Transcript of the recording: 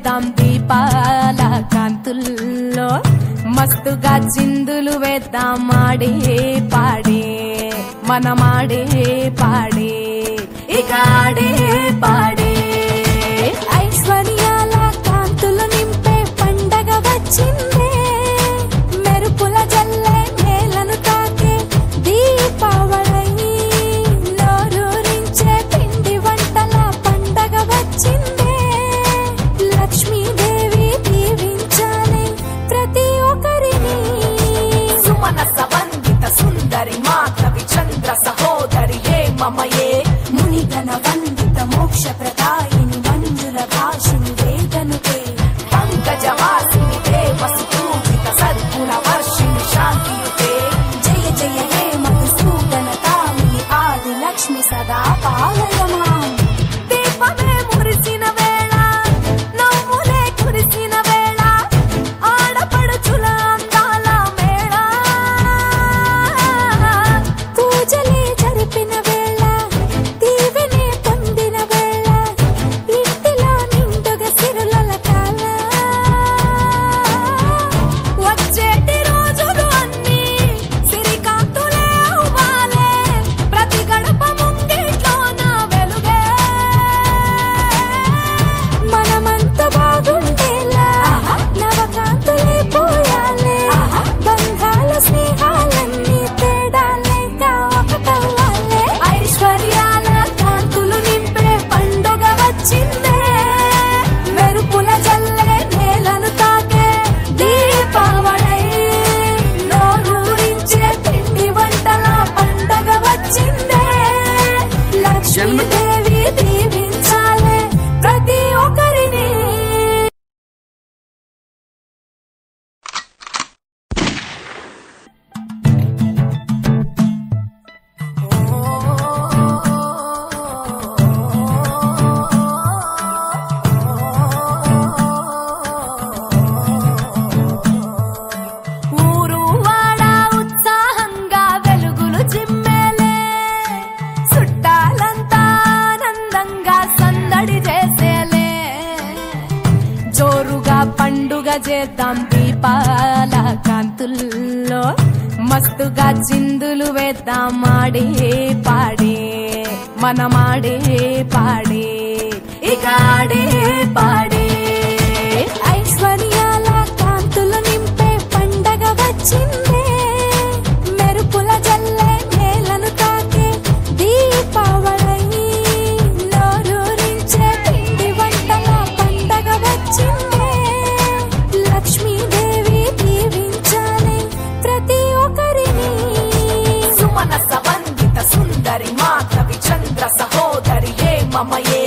చేద్దాం దీపాల కాంతుల్లో మస్తుగా చిందులు వేద్దాం ఆడే పాడే మనమాడే పాడే ఇక ఆడే పాడే ఐశ్వర్యాల కాంతులు నింపే పండగ వచ్చిందే మెరుపుల జల్లే నేలను తాకే దీపావళి నోరూరించే పిండి వంటల పండగ వచ్చిందే లక్ష్మీదేవి దీవించాలి ప్రతి ఒక్కరిని సుమనస వందిత సుందరి మాధవి చంద్ర సహోదరి హే మమయే మునిగణ వందిత మోక్ష ప్రదాయిని మంజుల భాషిని వేదనుతే పంకజవాసిని దేవసుపూజిత సద్గుణ వర్షిణి శాంతియుతే జయ జయ హే మధుసూదన కామిని ఆది లక్ష్మి సదా పాలయమా దీపమే మురిసిన వేళ నవ్వులే కురిసిన వేళ ఆడపడుచుల అందాల మేళ పూజలే జరిపిన వేళ దీవెనే పొందిన వేళ ఇంటిలో నిండుగా సిరుల కాల వచ్చేటి రోజులు అన్నీ సిరికాంతులే అవ్వాలే ప్రతి గడప ముంగిట్లోన వెలుగే మనమంత బాగుండేలా నవకాంతులే పోయాలే బంధాల స్నేహాలన్నీ తేడాలేక ఒకటవ్వాలే ఐశ్వర్యాల కాంతులు నింపే పండుగ వచ్చిందే మెరుపుల జల్లే నేలను తాకే దీపావళి నోరూరించే పిండి వంటల పండగ వచ్చిందే లక్ష్మీదేవి దీవించాలే ప్రతి ఒక్కరిని ఊరు వాడ ఉత్సాహంగా వెలుగులు చిమ్మేలే చుట్టాలంతా ఆనందంగా సందడి చేసేలే జోరుగా పండుగ చేద్దాం దీపాల కాంతుల్లో మస్తుగా చిందులు వేద్దాం ఆడే పాడే మనమాడే పాడే ఇక ఆడే పాడే ఐశ్వర్యాల కాంతులు నింపే పండగ వచ్చిందే మెరుపుల జల్లే నేలను తాకే దీపావళి నోరూరించే పిండి వంటల పండగ వచ్చిందే లక్ష్మీదేవి దీవించాలి ప్రతి ఒక్కరిని సుమనస వందిత సుందరి మాధవి చంద్ర సహోదరి హే మమయే